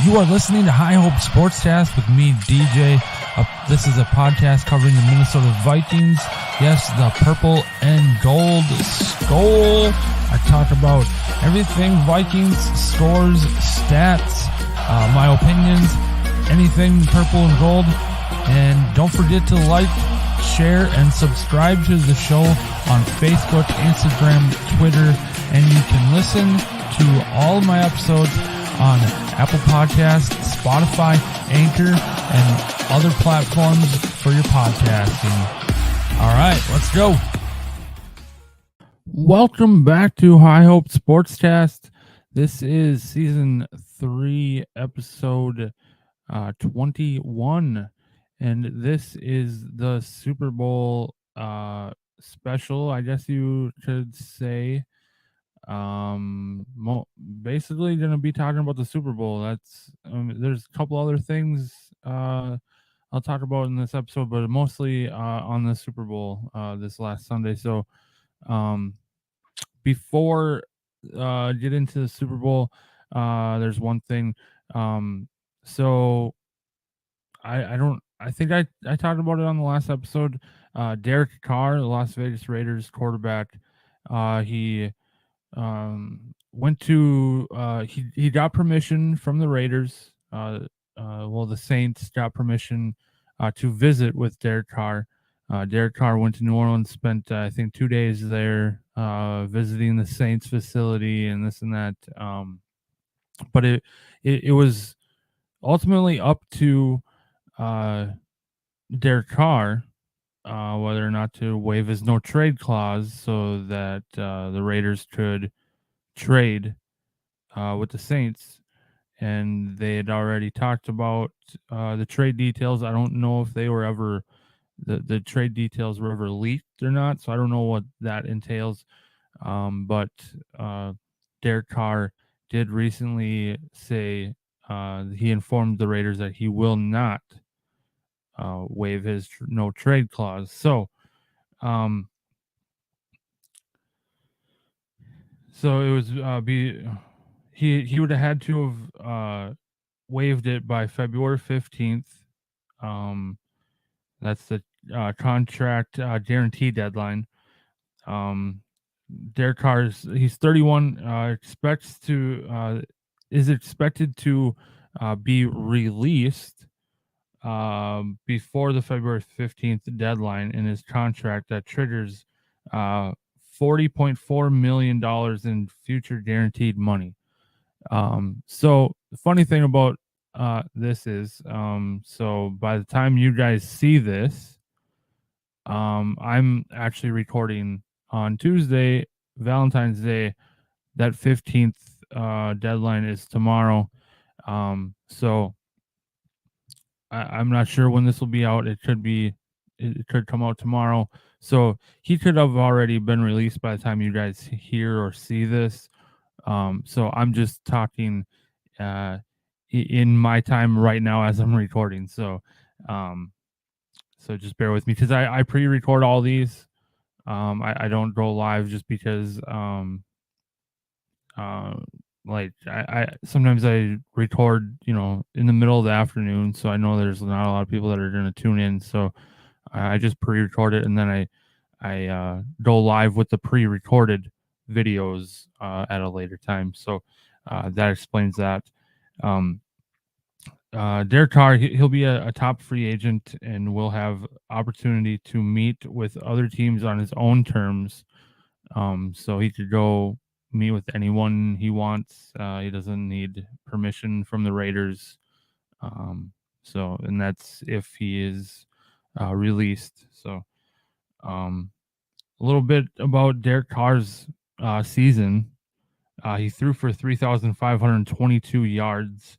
You are listening to High Hope Sportscast with me, DJ. This is a podcast covering the Minnesota Vikings. Yes, the purple and gold skull. I talk about everything Vikings, scores, stats, my opinions, anything purple and gold. And don't forget to like, share, and subscribe to the show on Facebook, Instagram, Twitter, and you can listen to all of my episodes on Apple Podcasts, Spotify, Anchor, and other platforms for your podcasting. All right, let's go. Welcome back to High Hope Sportscast. This is season 3, episode 21, and this is the Super Bowl special, I guess you could say. Basically going to be talking about the Super Bowl. That's there's a couple other things I'll talk about in this episode, but mostly on the Super Bowl this last Sunday. So before get into the Super Bowl, there's one thing. So I think I talked about it on the last episode. Derek Carr, the Las Vegas Raiders quarterback, he went to he got permission from the Raiders. The Saints got permission to visit with Derek Carr. Derek Carr went to New Orleans, spent I think 2 days there visiting the Saints facility and this and that. But it was ultimately up to Derek Carr whether or not to waive his no trade clause so that the Raiders could trade with the Saints. And they had already talked about the trade details. I don't know if they were ever the trade details were ever leaked or not, so I don't know what that entails. But Derek Carr did recently say he informed the Raiders that he will not waive his no trade clause. So it was he would have had to have waived it by February 15th. That's the contract guarantee deadline. Derek Carr he's 31. Is expected to be released before the February 15th deadline in his contract that triggers $40.4 million in future guaranteed money. So the funny thing about this is, so by the time you guys see this, I'm actually recording on Tuesday, Valentine's Day. That 15th deadline is tomorrow. So I'm not sure when this will be out. It could come out tomorrow. So he could have already been released by the time you guys hear or see this. So I'm just talking in my time right now as I'm recording. So just bear with me because I pre-record all these. I don't go live just because I sometimes I record, in the middle of the afternoon, so I know there's not a lot of people that are going to tune in. So I just pre-record it, and then I go live with the pre-recorded videos at a later time. So that explains that. Derek Carr, he'll be a top free agent and will have opportunity to meet with other teams on his own terms. So he could go meet with anyone he wants. He doesn't need permission from the Raiders. And that's if he is released. So a little bit about Derek Carr's season. He threw for 3,522 yards,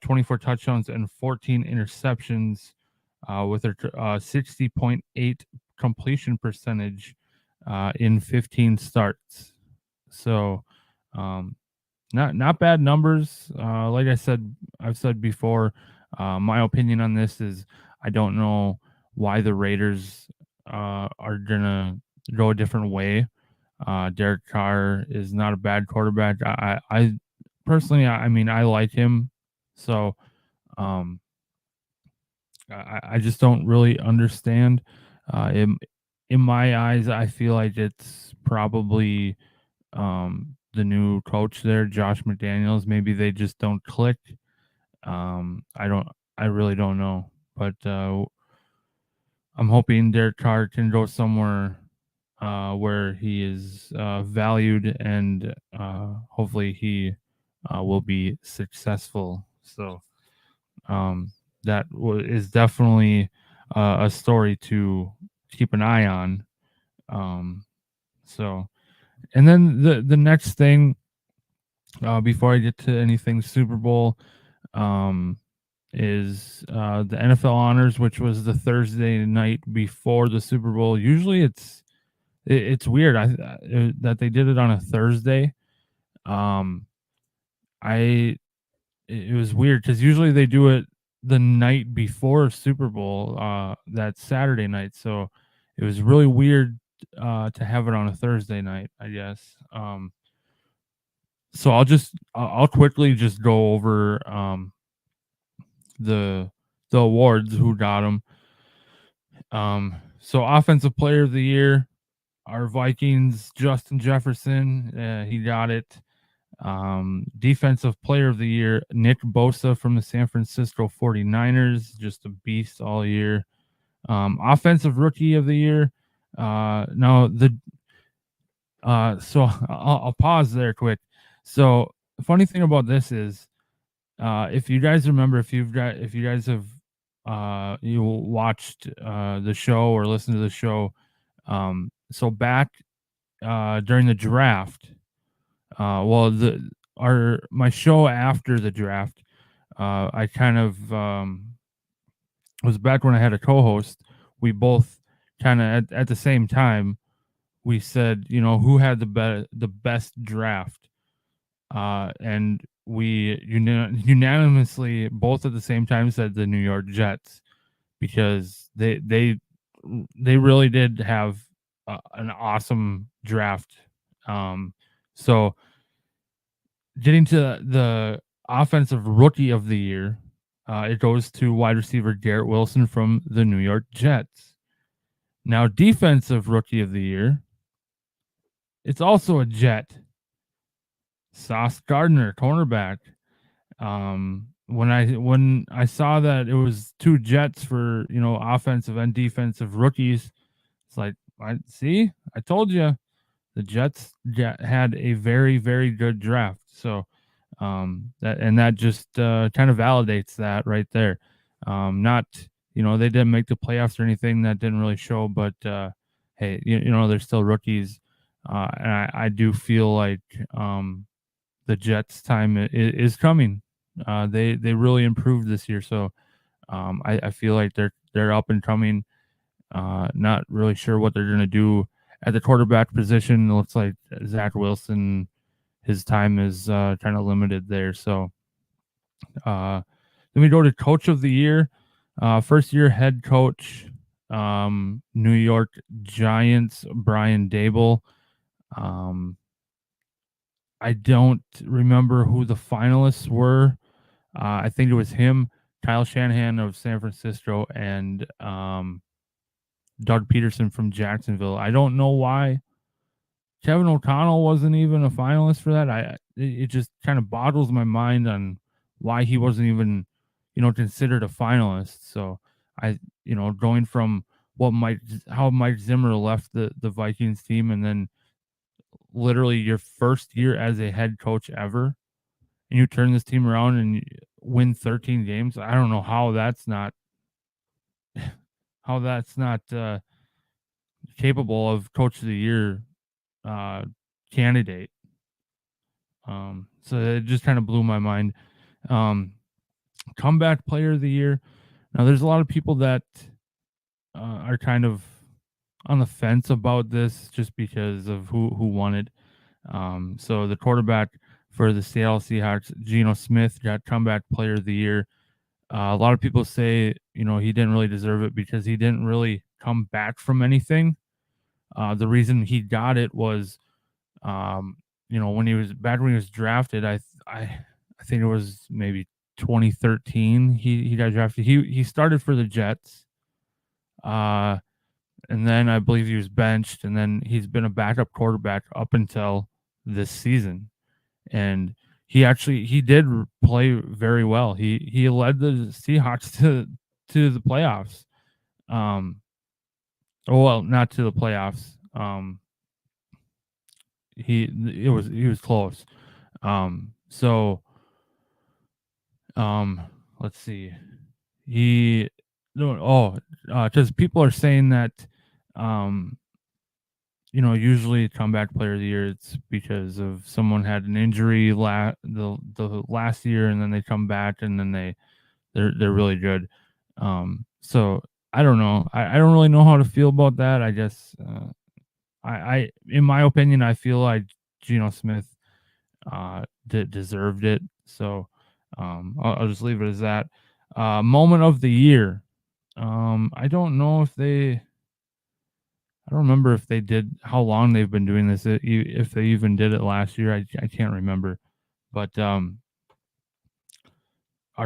24 touchdowns, and 14 interceptions with a 60.8 completion percentage in 15 starts. So not bad numbers. Like I've said before, my opinion on this is I don't know why the Raiders are gonna go a different way. Derek Carr is not a bad quarterback. I personally, I mean, I like him. So um, I just don't really understand. In my eyes, I feel like it's probably the new coach there, Josh McDaniels. Maybe they just don't click. I don't. I really don't know, but I'm hoping Derek Carr can go somewhere where he is valued, and hopefully he will be successful. So um, that is definitely a story to keep an eye on. Um, so, and then the next thing, before I get to anything Super Bowl, um, is the NFL honors, which was the Thursday night before the Super Bowl. Usually, it's weird that they did it on a Thursday. Um, I it was weird because usually they do it the night before Super Bowl, that Saturday night. So it was really weird to have it on a Thursday night, I guess. So I'll quickly just go over the the awards, who got them. So offensive player of the year, our Vikings, Justin Jefferson, he got it. Defensive player of the year, Nick Bosa from the San Francisco 49ers, just a beast all year. Offensive rookie of the year, no, so I'll pause there quick. So the funny thing about this is, if you guys remember, if you guys have you watched the show or listened to the show, so back during the draft, well, my show after the draft, I kind of was back when I had a co-host. We both kind of at the same time we said, who had the best draft, and we unanimously both at the same time said the New York Jets, because they really did have an awesome draft. So getting to the offensive rookie of the year, it goes to wide receiver Garrett Wilson from the New York Jets. Now, defensive rookie of the year, it's also a Jet, Sauce Gardner, cornerback. When I saw that it was two Jets for offensive and defensive rookies, it's like, I told you the Jets had a very, very good draft. So that just kind of validates that right there. Not they didn't make the playoffs or anything, that didn't really show, but hey, they're still rookies, and I do feel like the Jets' time is coming. They really improved this year, so I feel like they're up and coming. Not really sure what they're going to do at the quarterback position. It looks like Zach Wilson, his time is kind of limited there. So then we go to coach of the year, first year head coach, New York Giants, Brian Dable. I don't remember who the finalists were. I think it was him, Kyle Shanahan of San Francisco, and Doug Peterson from Jacksonville. I don't know why Kevin O'Connell wasn't even a finalist for that. It just kind of boggles my mind on why he wasn't even, considered a finalist. So going from how Mike Zimmer left the Vikings team, and then literally your first year as a head coach ever, and you turn this team around and win 13 games. I don't know how that's not capable of coach of the year candidate. So it just kind of blew my mind. Comeback player of the year. Now there's a lot of people that are kind of on the fence about this just because of who won it. So the quarterback for the Seattle Seahawks, Geno Smith, got comeback player of the year. A lot of people say, he didn't really deserve it because he didn't really come back from anything. The reason he got it was, when he was drafted, I think it was maybe 2013. He got drafted. He started for the Jets. And then I believe he was benched, and then he's been a backup quarterback up until this season. And he did play very well. He led the Seahawks to the playoffs. Well, not to the playoffs. He was close. So let's see. He no because people are saying that usually comeback player of the year it's because of someone had an injury the last year and then they come back and then they're really good. So I don't know. I don't really know how to feel about that. I guess I in my opinion I feel like Geno Smith deserved it. So I'll just leave it as that. Moment of the year. I don't know if I don't remember if they did how long they've been doing this. If they even did it last year, I can't remember. But our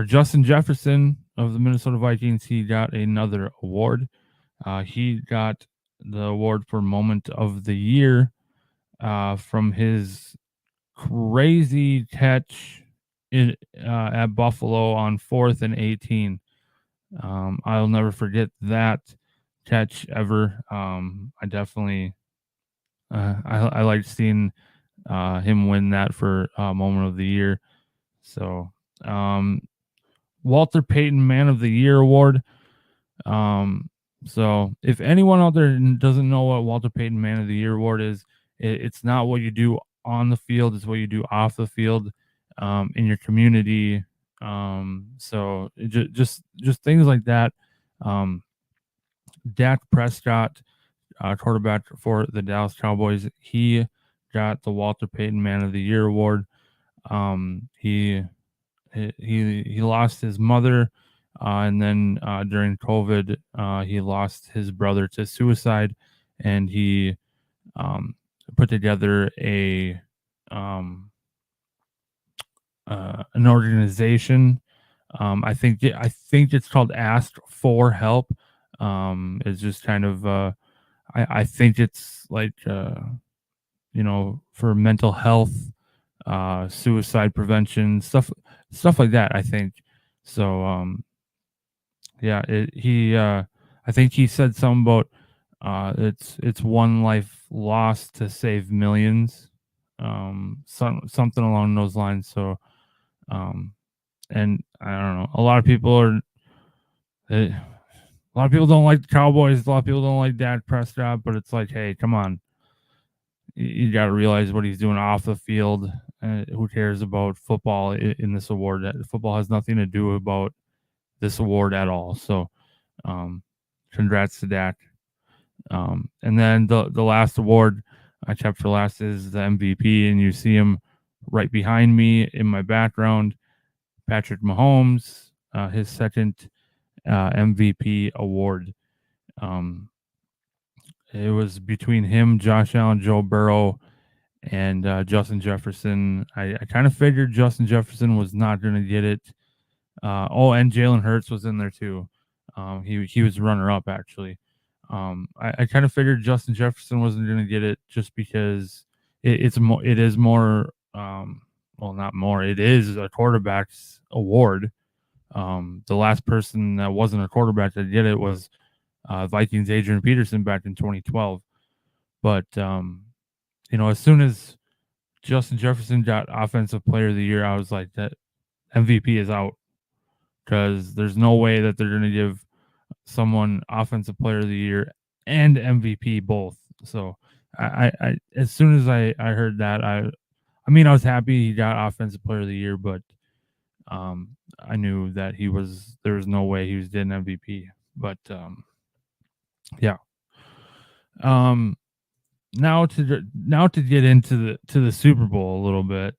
Justin Jefferson of the Minnesota Vikings, he got another award. He got the award for Moment of the Year from his crazy catch at Buffalo on 4th and 18. I'll never forget that catch ever. I definitely I liked seeing him win that for Moment of the Year. So Walter Payton Man of the Year award. So if anyone out there doesn't know what Walter Payton Man of the Year award is, it's not what you do on the field, it's what you do off the field in your community. So just things like that. Dak Prescott, quarterback for the Dallas Cowboys, he got the Walter Payton Man of the Year award. He lost his mother, and then during COVID, he lost his brother to suicide, and he put together an organization. I think it's called Ask for Help. It's just kind of I think it's like for mental health, suicide prevention, stuff like that. I think so. Yeah, I think he said something about it's one life lost to save millions, something along those lines. So, and I don't know. A lot of people don't like the Cowboys. A lot of people don't like Dak Prescott, but it's like, hey, come on. You got to realize what he's doing off the field. Who cares about football in this award? Football has nothing to do about this award at all. So, congrats to Dak. And then the last award I kept for last is the MVP, and you see him right behind me in my background, Patrick Mahomes, his second MVP award. It was between him, Josh Allen, Joe Burrow, and Justin Jefferson. I kind of figured Justin Jefferson was not going to get it. And Jalen Hurts was in there too. He was runner up actually. I kind of figured Justin Jefferson wasn't going to get it just because it is more. Not more. It is a quarterback's award. The last person that wasn't a quarterback that did it was Vikings Adrian Peterson back in 2012. But as soon as Justin Jefferson got Offensive Player of the Year, I was like, that MVP is out, because there's no way that they're going to give someone Offensive Player of the Year and MVP both. So I as soon as I heard that, I was happy he got Offensive Player of the Year, but I knew that there was no way he was getting MVP. But yeah. Now to get into the Super Bowl a little bit.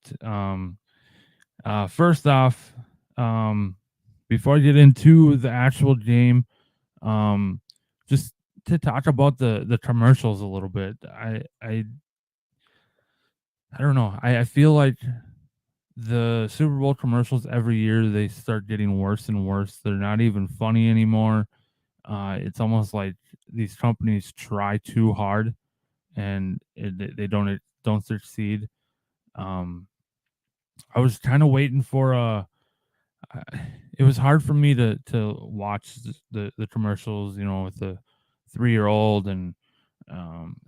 First off, before I get into the actual game, just to talk about the commercials a little bit. I don't know. I feel like the Super Bowl commercials every year they start getting worse and worse. They're not even funny anymore. It's almost like these companies try too hard and they don't succeed. Um, I was kind of waiting for a. It was hard for me to watch the commercials, with the 3-year old and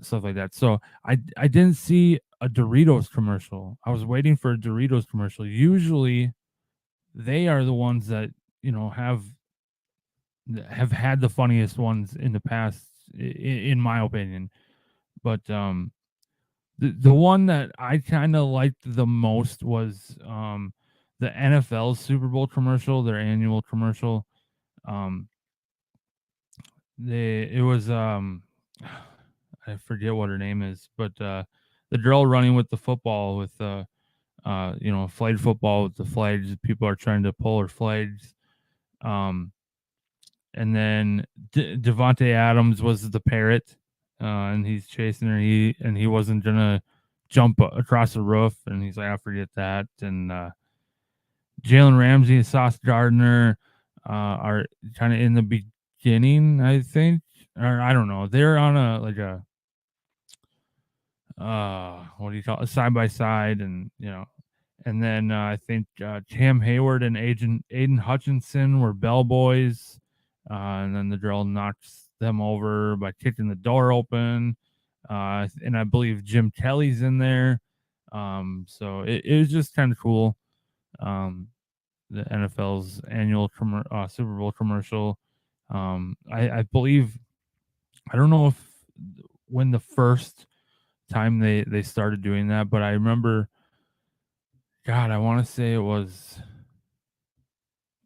stuff like that. So I didn't see a Doritos commercial. I was waiting for a Doritos commercial. Usually they are the ones that have had the funniest ones in the past, in my opinion. But the one that I kind of liked the most was the NFL's Super Bowl commercial, their annual commercial. Um, it was I forget what her name is, but the girl running with the football with flag football with the flags. People are trying to pull her flags. Um, and then Devonte Adams was the parrot, and he's chasing her. He wasn't gonna jump across the roof, and he's like, I forget that. And Jalen Ramsey and Sauce Gardner are kind of in the beginning, I think, or I don't know. They're on a like a what do you call it, side by side, and and then I think Cam Hayward and Aiden Hutchinson were bellboys, and then the girl knocks them over by kicking the door open, and I believe Jim Kelly's in there. So it was just kind of cool. The NFL's annual Super Bowl commercial. I believe I don't know if when the first time they started doing that, but I remember. God, I want to say it was.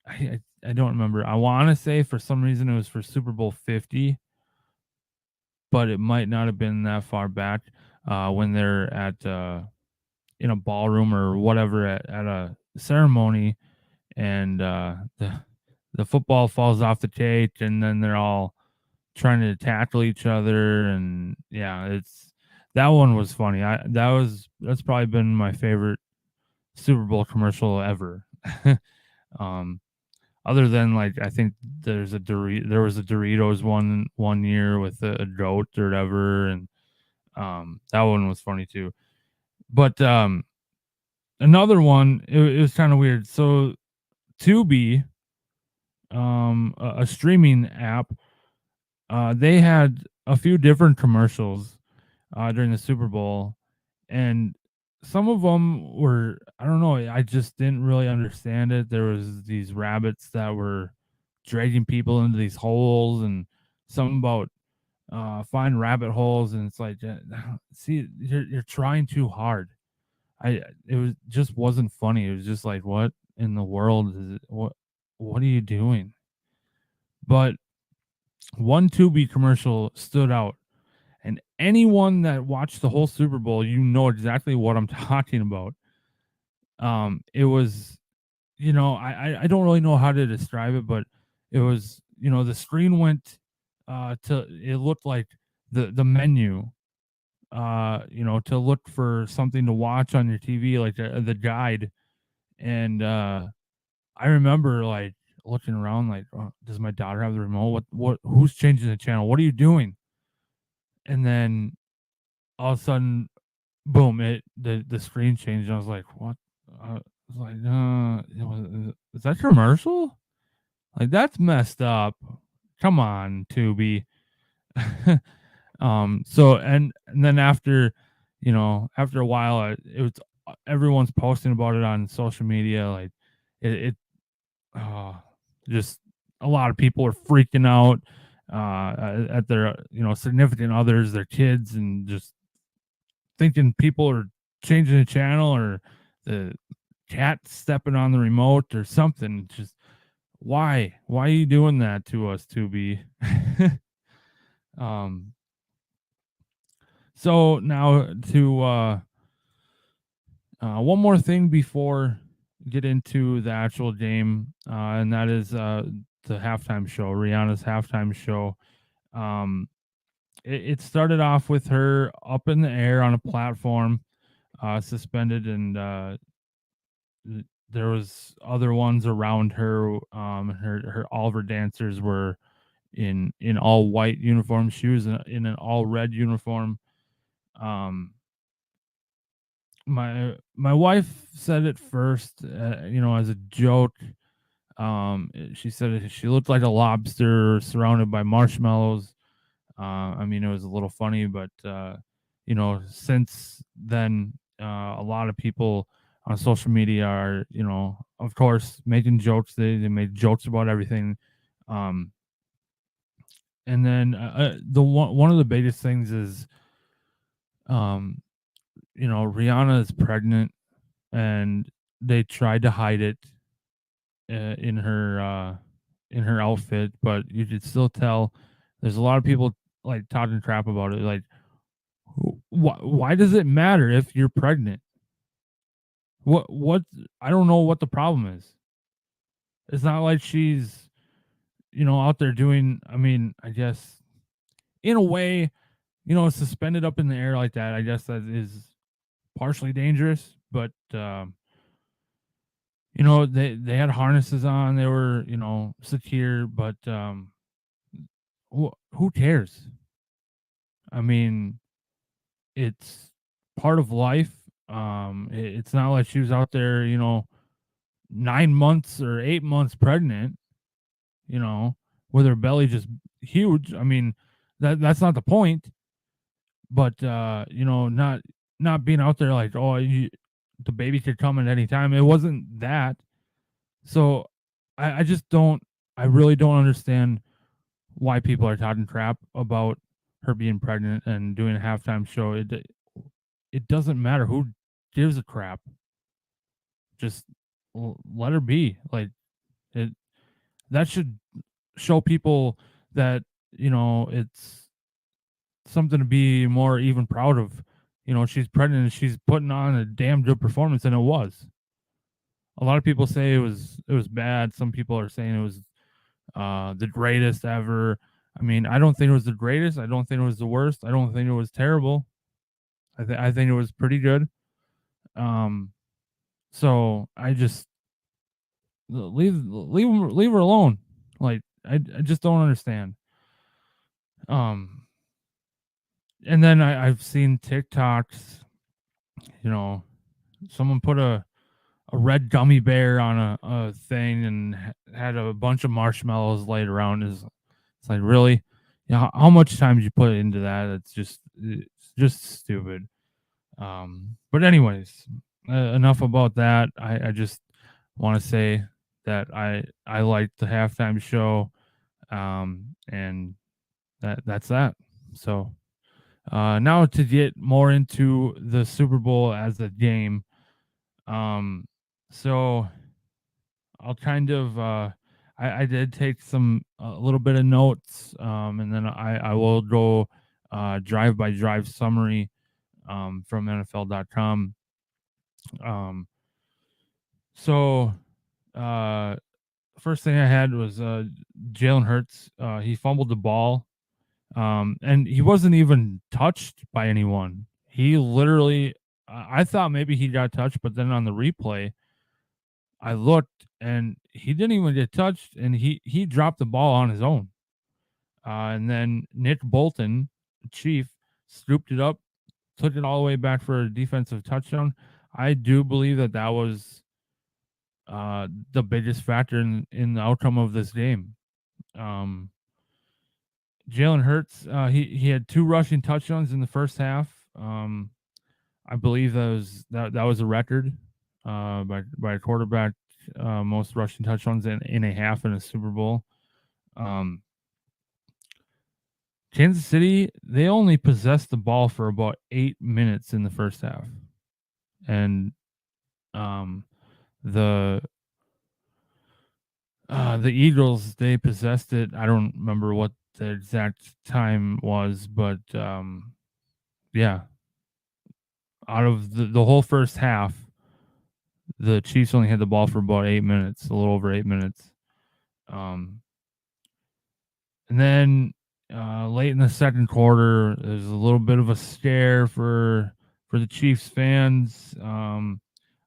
I don't remember. I want to say for some reason it was for Super Bowl 50, but it might not have been that far back when they're at in a ballroom or whatever at a ceremony, and the football falls off the cake, and then they're all trying to tackle each other, and yeah, it's that one was funny. That's probably been my favorite Super Bowl commercial ever. um, Other than like I think there was a Doritos one year with a goat or whatever, and that one was funny too. But another one, it was kind of weird. So Tubi, a streaming app, they had a few different commercials during the Super Bowl, and some of them were I don't know. I just didn't really understand it. There was these rabbits that were dragging people into these holes, and something about find rabbit holes, and it's like, see, you're trying too hard. It was just wasn't funny. It was just like, what in the world is it? What are you doing? But one Tubi commercial stood out, and anyone that watched the whole Super Bowl, you know exactly what I'm talking about. It was, I don't really know how to describe it, but it was, the screen went to it looked like the menu, to look for something to watch on your TV, like the guide. And I remember like looking around, like, oh, does my daughter have the remote? Who's changing the channel? What are you doing? And then all of a sudden, boom! The screen changed. And I was like, what? I was like, is that commercial? Like that's messed up. Come on, Tubi. So and then after a while, it was everyone's posting about it on social media. Like it uh, just a lot of people are freaking out at their significant others, their kids, and just thinking people are changing the channel or the cat stepping on the remote or something. Just why are you doing that to us, Tubi? um so now to one more thing before get into the actual game, and that is the halftime show, Rihanna's halftime show. um it started off with her up in the air on a platform, suspended, and there was other ones around her. Her all of her dancers were in all white uniforms. She was in an all red uniform. Um, my wife said it first, as a joke. She said she looked like a lobster surrounded by marshmallows. I mean, it was a little funny, but since then, a lot of people on social media are, of course, making jokes. They made jokes about everything. Um, and then the one of the biggest things is, um, Rihanna is pregnant, and they tried to hide it in her outfit, but you could still tell. There's a lot of people like talking crap about it, like why does it matter if you're pregnant? What I don't know what the problem is. It's not like she's, out there doing, I mean, I guess in a way, suspended up in the air like that, I guess that is partially dangerous, but they had harnesses on, they were, secure, but who cares? I mean, it's part of life. It's not like she was out there, 9 months or 8 months pregnant, you know, with her belly just huge. I mean, that's not the point. But not being out there like, the baby could come at any time. It wasn't that. So I just don't. I really don't understand why people are talking crap about her being pregnant and doing a halftime show. It doesn't matter who gives a crap. Just let her be. Like it that should show people that it's something to be more even proud of. She's pregnant and she's putting on a damn good performance, and it was. A lot of people say it was bad. Some people are saying it was the greatest ever. I mean, I don't think it was the greatest. I don't think it was the worst. I don't think it was terrible. I think it was pretty good. Um, so I just leave her alone. Like I just don't understand. Um, and then I've seen TikToks. You know, someone put a red gummy bear on a thing and had a bunch of marshmallows laid around. It's like, really? Yeah, how much time did you put into that? It's just stupid. But anyways, enough about that. I just want to say that I liked the halftime show, and that's that. So now to get more into the Super Bowl as a game. Um, so I'll kind of I did take some a little bit of notes, and then I will go drive by drive summary from NFL.com. Um, so uh, first thing I had was Jalen Hurts. He fumbled the ball, and he wasn't even touched by anyone. He literally, I thought maybe he got touched, but then on the replay, I looked and he didn't even get touched, and he dropped the ball on his own. And then Nick Bolton, Chief, scooped it up, took it all the way back for a defensive touchdown. I do believe that was the biggest factor in the outcome of this game. Um, Jalen Hurts, he had 2 rushing touchdowns in the first half. I believe that was a record by a quarterback, most rushing touchdowns in a half in a Super Bowl. Um, Kansas City, they only possessed the ball for about 8 minutes in the first half, and um, the the Eagles, they possessed it. I don't remember what the exact time was, but yeah, out of the whole first half, the Chiefs only had the ball for about 8 minutes, a little over 8 minutes. Um, and then late in the second quarter, there's a little bit of a scare for the Chiefs fans.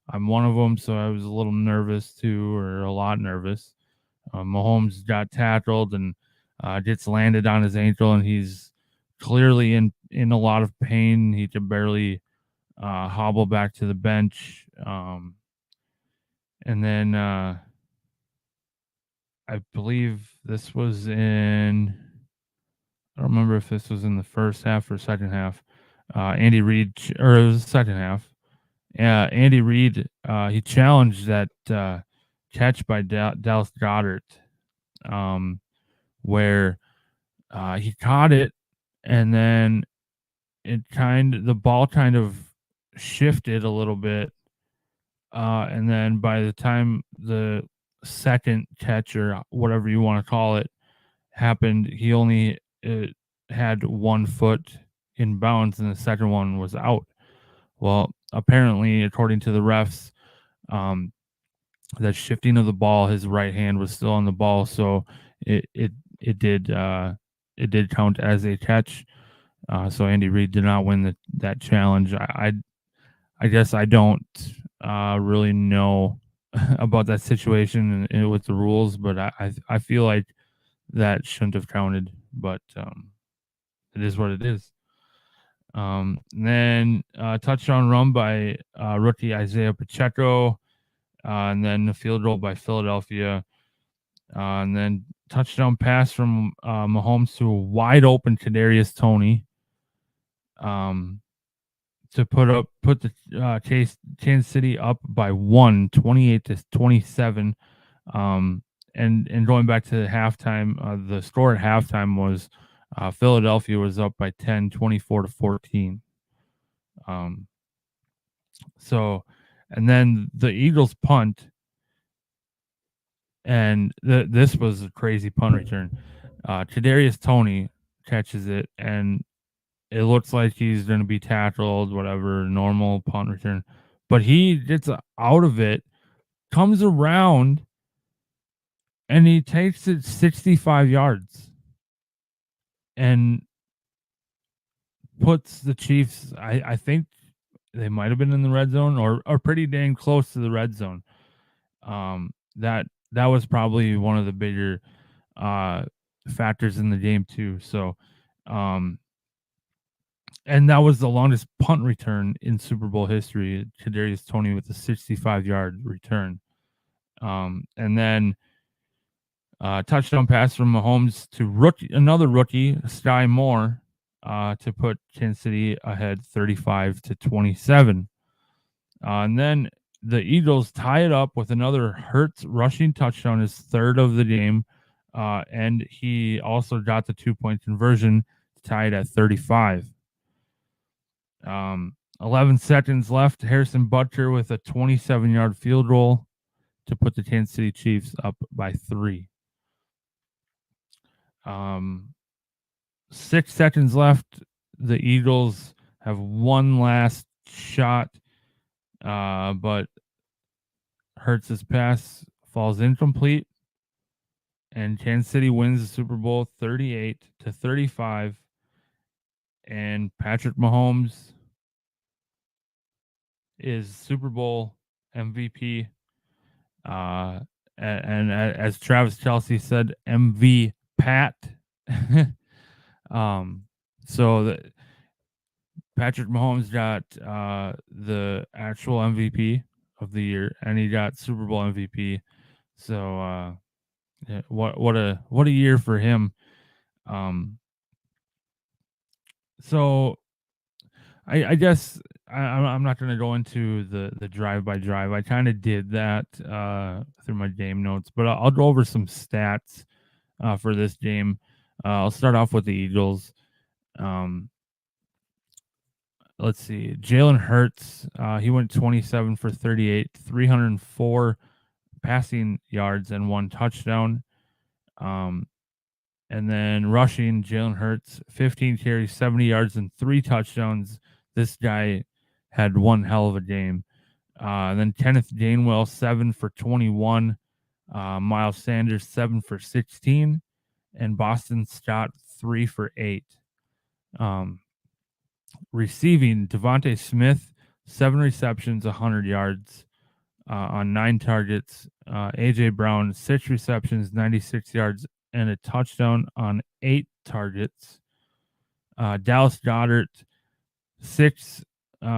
I'm one of them, so I was a little nervous too, or a lot nervous. Mahomes got tackled and gets landed on his ankle, and he's clearly in a lot of pain. He could barely hobble back to the bench. And then I believe this was in, I don't remember if this was in the first half or second half. Andy Reid, or it was the second half. Andy Reid, he challenged that catch by Dallas Goedert, where he caught it, and then the ball kind of shifted a little bit, and then by the time the second catch, or whatever you want to call it, happened, he only had 1 foot in bounds, and the second one was out. Well, apparently, according to the refs, that shifting of the ball, his right hand was still on the ball, so it did count as a catch. So Andy Reid did not win that challenge. I guess I don't really know about that situation and with the rules, but I feel like that shouldn't have counted. But it is what it is. Then touchdown run by rookie Isaiah Pacheco, and then the field goal by Philadelphia, and then touchdown pass from Mahomes to a wide open Kadarius Toney, to put the Kansas City up by 28-27. And going back to the halftime, the score at halftime was Philadelphia was up by 10, 24-14. So, and then the Eagles punt, and this was a crazy punt return. Kadarius Toney catches it, and it looks like he's going to be tackled, whatever, normal punt return. But he gets out of it, comes around, and he takes it 65 yards and puts the Chiefs, I think they might have been in the red zone, or pretty dang close to the red zone. That was probably one of the bigger factors in the game too. So, and that was the longest punt return in Super Bowl history. Kadarius Toney with a 65-yard return. And then touchdown pass from Mahomes to another rookie, Sky Moore, to put Kansas City ahead 35-27. And then the Eagles tie it up with another Hurts rushing touchdown, his third of the game. And he also got the 2-point conversion to tie it at 35. 11 seconds left. Harrison Butker with a 27-yard field goal to put the Kansas City Chiefs up by 3. 6 seconds left. The Eagles have one last shot, but Hurts' pass falls incomplete, and Kansas City wins the Super Bowl 38-35. And Patrick Mahomes is Super Bowl MVP. And as Travis Kelce said, MV Pat. So Patrick Mahomes got the actual MVP of the year, and he got Super Bowl MVP. So what a year for him. So I guess I'm not going to go into the drive by drive. I kind of did that through my game notes, but I'll go over some stats for this game. I'll start off with the Eagles. Let's see. Jalen Hurts, he went 27 for 38, 304 passing yards and 1 touchdown. And then rushing, Jalen Hurts, 15 carries, 70 yards, and 3 touchdowns. This guy had one hell of a game. And then Kenneth Gainwell, 7 for 21. Miles Sanders, 7 for 16. And Boston Scott, 3 for 8. Receiving, Devontae Smith, 7 receptions, 100 yards. on 9 targets. A.J. Brown, 6 receptions, 96 yards, and a touchdown on 8 targets. Dallas Goedert, 6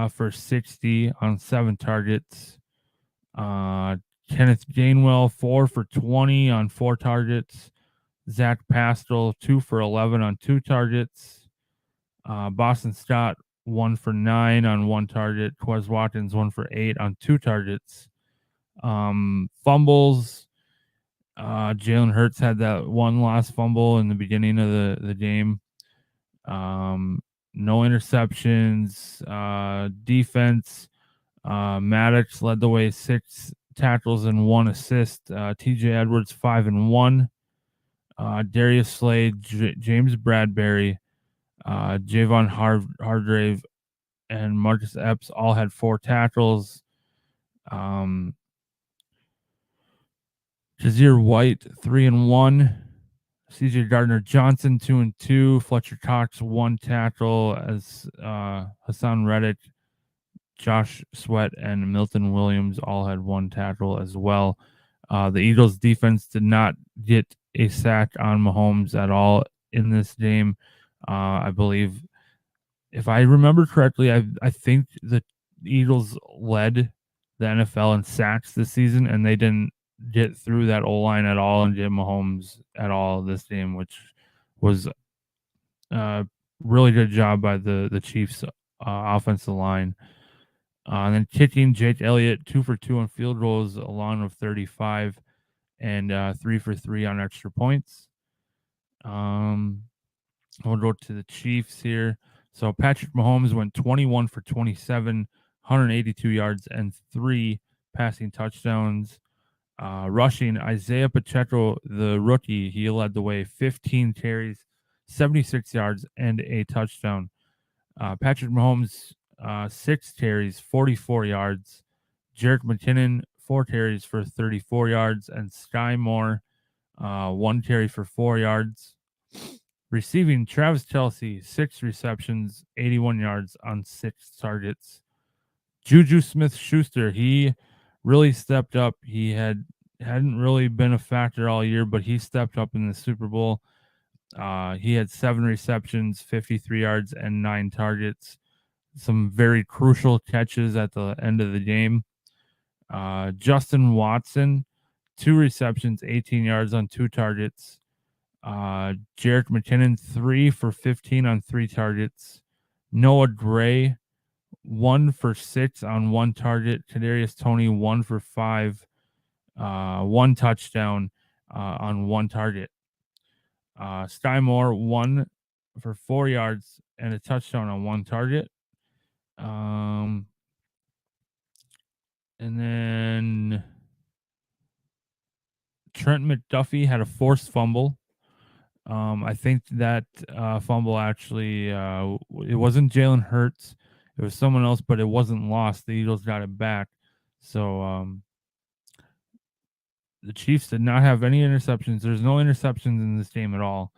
for 60 on 7 targets. Kenneth Gainwell, 4 for 20 on 4 targets. Zach Pastel, 2 for 11 on 2 targets. Boston Scott, 1 for 9 on 1 target. Quez Watkins, 1 for 8 on 2 targets. Fumbles. Jalen Hurts had that one last fumble in the beginning of the game. No interceptions. Defense. Maddox led the way, 6 tackles and 1 assist. TJ Edwards, 5 and 1. Darius Slade, James Bradbury, Javon Hargrave, and Marcus Epps all had 4 tackles. Jazir White, 3 and 1. CJ Gardner Johnson, 2 and 2. Fletcher Cox, 1 tackle, as Hassan Reddick, Josh Sweat, and Milton Williams all had 1 tackle as well. The Eagles defense did not get a sack on Mahomes at all in this game. I believe, if I remember correctly, I think the Eagles led the NFL in sacks this season, and they didn't get through that O-line at all and get Mahomes at all this game, which was a really good job by the Chiefs offensive line. And then kicking, Jake Elliott, 2 for 2 on field goals, along with 35, and 3 for 3 on extra points. We'll go to the Chiefs here. So Patrick Mahomes went 21 for 27, 182 yards, and 3 passing touchdowns. Rushing, Isaiah Pacheco, the rookie, he led the way, 15 carries, 76 yards, and a touchdown. Patrick Mahomes, 6 carries, 44 yards. Jerick McKinnon, 4 carries for 34 yards. And Sky Moore, 1 carry for 4 yards. Receiving, Travis Kelce, 6 receptions, 81 yards on 6 targets. Juju Smith-Schuster, he really stepped up. He hadn't really been a factor all year, but he stepped up in the Super Bowl. He had 7 receptions, 53 yards, and 9 targets. Some very crucial catches at the end of the game. Justin Watson, 2 receptions, 18 yards on 2 targets. Jerick McKinnon, 3 for 15 on 3 targets. Noah Gray, 1 for 6 on 1 target. Kadarius Toney, 1 for 5, 1 touchdown on 1 target. Sky Moore, 1 for 4 yards and a touchdown on 1 target. And then Trent McDuffie had a forced fumble. I think that fumble actually, it wasn't Jalen Hurts. It was someone else, but it wasn't lost. The Eagles got it back. So the Chiefs did not have any interceptions. There's no interceptions in this game at all.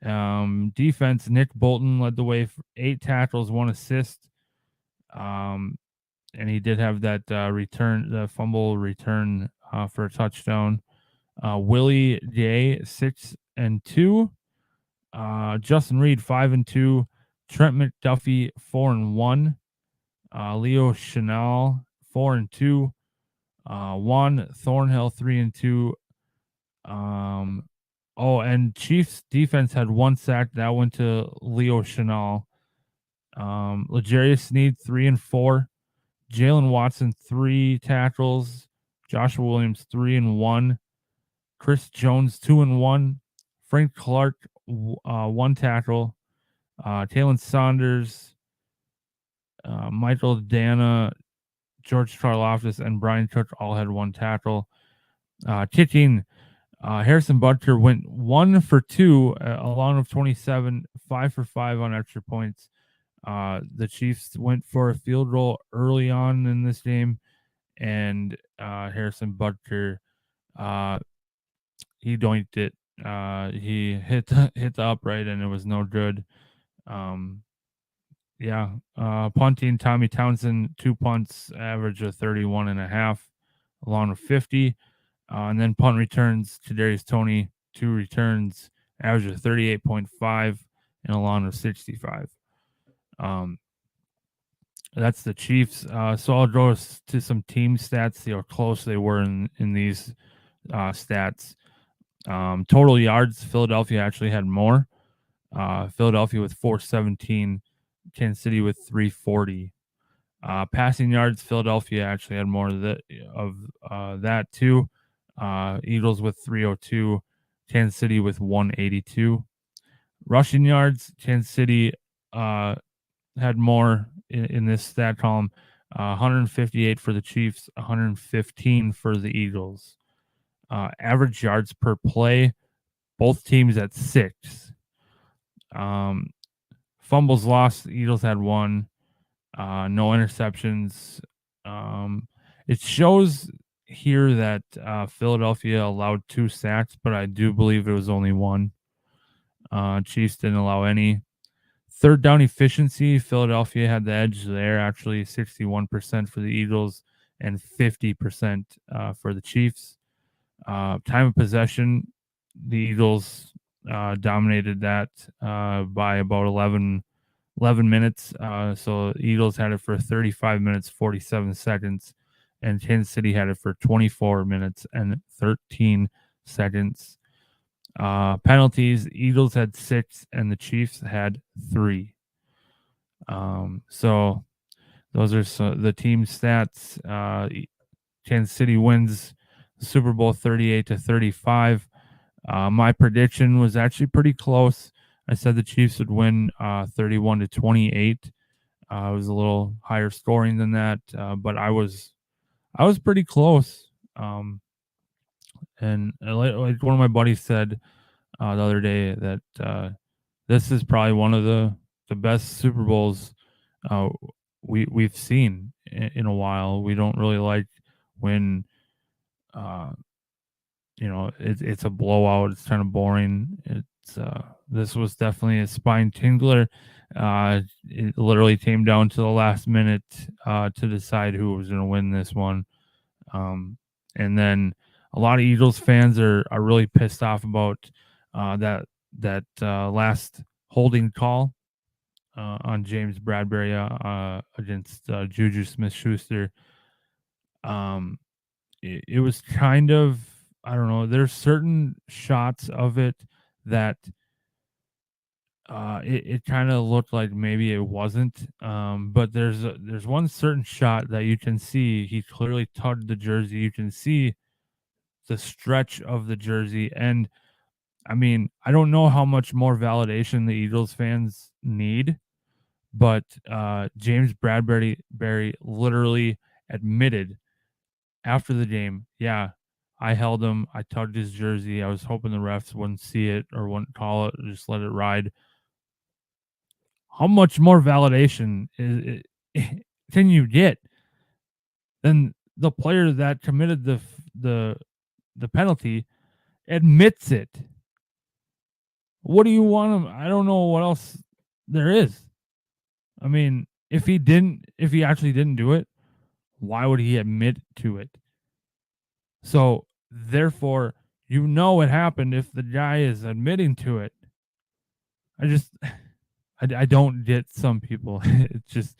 Defense, Nick Bolton led the way for 8 tackles, 1 assist. And he did have that the fumble return for a touchdown. Willie Gay, 6 and 2. Justin Reed, 5 and 2. Trent McDuffie, 4 and 1. Leo Chenal, 4 and 2. Juan Thornhill, 3 and 2. And Chiefs defense had 1 sack. That went to Leo Chenal. L'Jarius Sneed, 3 and 4. Jalen Watson, 3 tackles. Joshua Williams, 3 and 1. Chris Jones, 2 and 1. Frank Clark, 1 tackle. Taylon Saunders, Michael Dana, George Karlaftis, and Brian Cook all had 1 tackle. Kicking, Harrison Butker went 1 for 2, along with 27, 5 for 5 on extra points. The Chiefs went for a field goal early on in this game, and Harrison Butker, he doinked it. He hit the upright, and it was no good. Punting, Tommy Townsend, 2 punts, average of 31.5. along with 50. And then punt returns, Kadarius Toney, 2 returns, average of 38.5 and along with 65. That's the Chiefs. So I'll go to some team stats, see how close they were in these stats. Total yards, Philadelphia actually had more. Philadelphia with 417, Kansas City with 340. Passing yards, Philadelphia actually had more of that too. Eagles with 302, Kansas City with 182. Rushing yards, Kansas City had more in this stat column. 158 for the Chiefs, 115 for the Eagles. Average yards per play, both teams at 6. Fumbles lost, the Eagles had 1. No interceptions. It shows here that Philadelphia allowed 2 sacks, but I do believe it was only 1. Chiefs didn't allow any. Third down efficiency, Philadelphia had the edge there, actually 61% for the Eagles and 50% for the Chiefs. Time of possession, the Eagles dominated that by about 11 minutes. So the Eagles had it for 35 minutes, 47 seconds, and Kansas City had it for 24 minutes and 13 seconds. Penalties, Eagles had 6 and the Chiefs had 3. So those are the team stats. Kansas City wins the Super Bowl 38-35. My prediction was actually pretty close. I said the Chiefs would win 31-28. It was a little higher scoring than that, but I was pretty close. And like one of my buddies said the other day that this is probably one of the best Super Bowls we've seen in a while. We don't really like when it's a blowout. It's kind of boring. This was definitely a spine tingler. It literally came down to the last minute to decide who was going to win this one. And then a lot of Eagles fans are really pissed off about that last holding call on James Bradbury against Juju Smith-Schuster. It was kind of, I don't know, there's certain shots of it that it kind of looked like maybe it wasn't. But there's one certain shot that you can see he clearly tugged the jersey. You can see the stretch of the jersey. And I mean, I don't know how much more validation the Eagles fans need, but James Bradbury literally admitted after the game, yeah, I held him. I tugged his jersey. I was hoping the refs wouldn't see it or wouldn't call it, or just let it ride. How much more validation can you get than the player that committed the penalty admits it? What do you want him? I don't know what else there is. I mean, if he actually didn't do it, why would he admit to it? So therefore, it happened if the guy is admitting to it. I don't get some people. It's just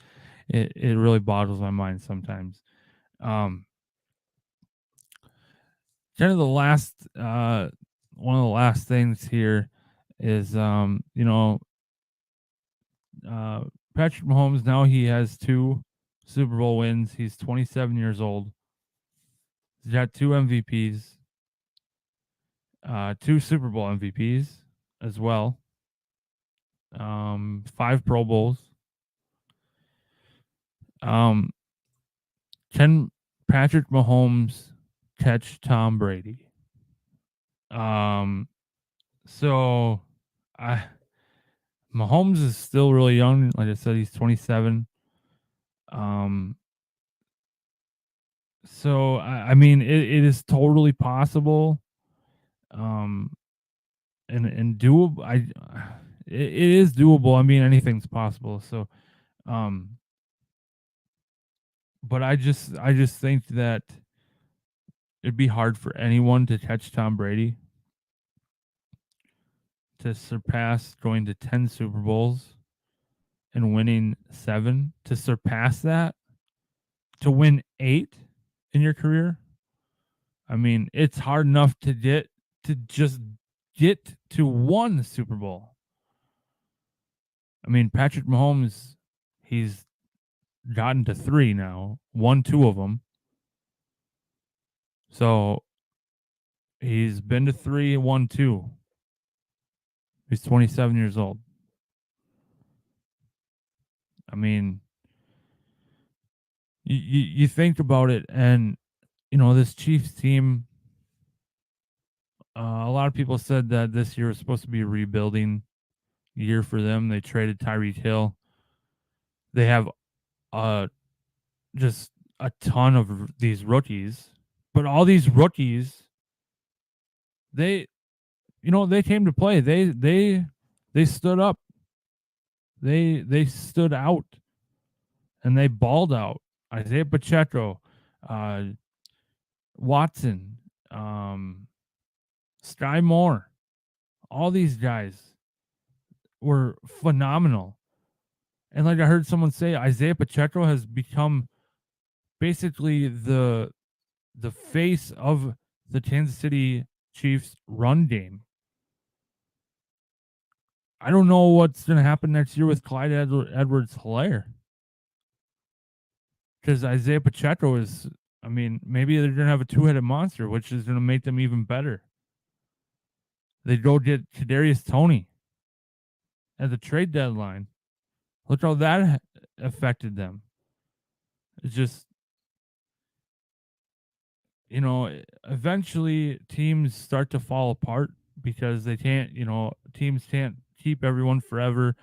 it really boggles my mind sometimes. Kind of the last one of the last things here is Patrick Mahomes, now he has 2 Super Bowl wins. He's 27 years old. He's got 2 MVPs, 2 Super Bowl MVPs as well. 5 Pro Bowls. Can Patrick Mahomes catch Tom Brady? So Mahomes is still really young. Like I said, he's 27. So I mean, it is totally possible. And doable. It is doable. I mean, anything's possible. So, but I just think that it'd be hard for anyone to catch Tom Brady, to surpass going to 10 Super Bowls and winning 7, to surpass that, to win 8 in your career. I mean, it's hard enough to just get to 1 Super Bowl. I mean, Patrick Mahomes, he's gotten to 3 now, won 2 of them. So he's been to 3, won 2. He's 27 years old. I mean, you think about it, and this Chiefs team. A lot of people said that this year was supposed to be a rebuilding year for them. They traded Tyreek Hill. They have just a ton of these rookies, but all these rookies, they they came to play. They stood up. They stood out, and they balled out. Isaiah Pacheco, uh, Watson, Sky Moore, all these guys were phenomenal. And like I heard someone say, Isaiah Pacheco has become basically the face of the Kansas City Chiefs run game. I don't know what's going to happen next year with Clyde Edwards-Helaire, because Isaiah Pacheco is, I mean, maybe they're going to have a two-headed monster, which is going to make them even better. They go get Kadarius Toney at the trade deadline. Look how that affected them. It's just, eventually teams start to fall apart because they can't, teams can't keep everyone forever.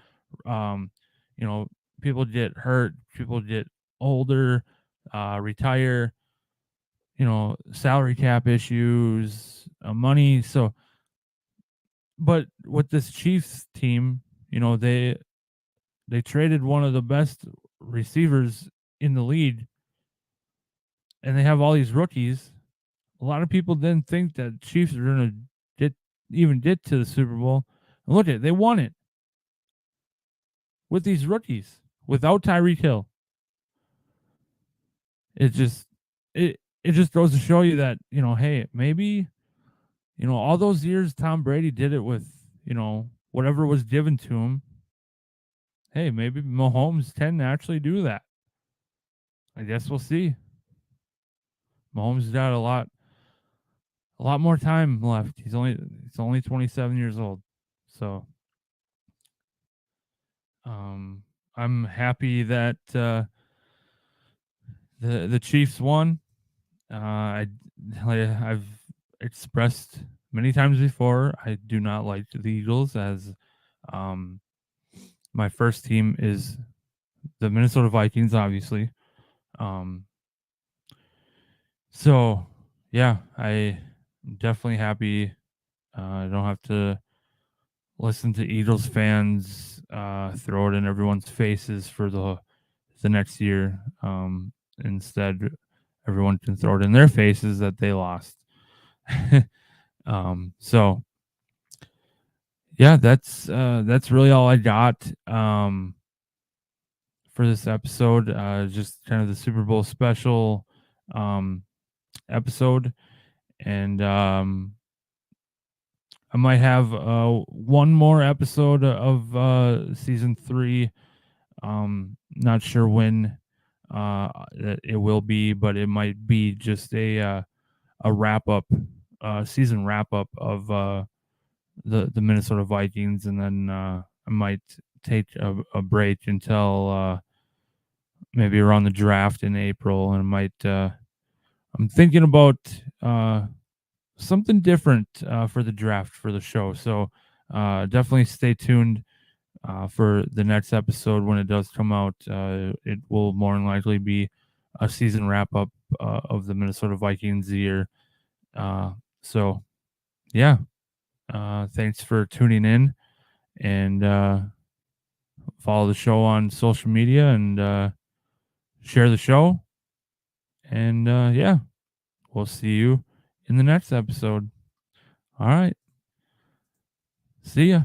People get hurt, people get older, retire, salary cap issues, money. So, but with this Chiefs team, they traded one of the best receivers in the league, and they have all these rookies. A lot of people didn't think that Chiefs are going to get to the Super Bowl. And look at it, they won it with these rookies, without Tyreek Hill. It just goes to show you that, hey, maybe, all those years Tom Brady did it with, whatever was given to him. Hey, maybe Mahomes can actually do that. I guess we'll see. Mahomes got a lot more time left. He's only 27 years old. So I'm happy that the Chiefs won. I've expressed many times before, I do not like the Eagles, as my first team is the Minnesota Vikings, obviously. So yeah, I'm definitely happy. I don't have to listen to Eagles fans throw it in everyone's faces for the next year. Instead, everyone can throw it in their faces that they lost. So yeah, that's really all I got for this episode. Just kind of the Super Bowl special episode, and I might have one more episode of season 3. Not sure when it will be, but it might be just a wrap up, season wrap up of the Minnesota Vikings, and then I might take a break until maybe around the draft in April, and I might I'm thinking about something different for the draft for the show. So definitely stay tuned for the next episode when it does come out. It will more than likely be a season wrap up of the Minnesota Vikings year. So yeah, thanks for tuning in, and follow the show on social media, and share the show. And yeah, we'll see you in the next episode. All right. See ya.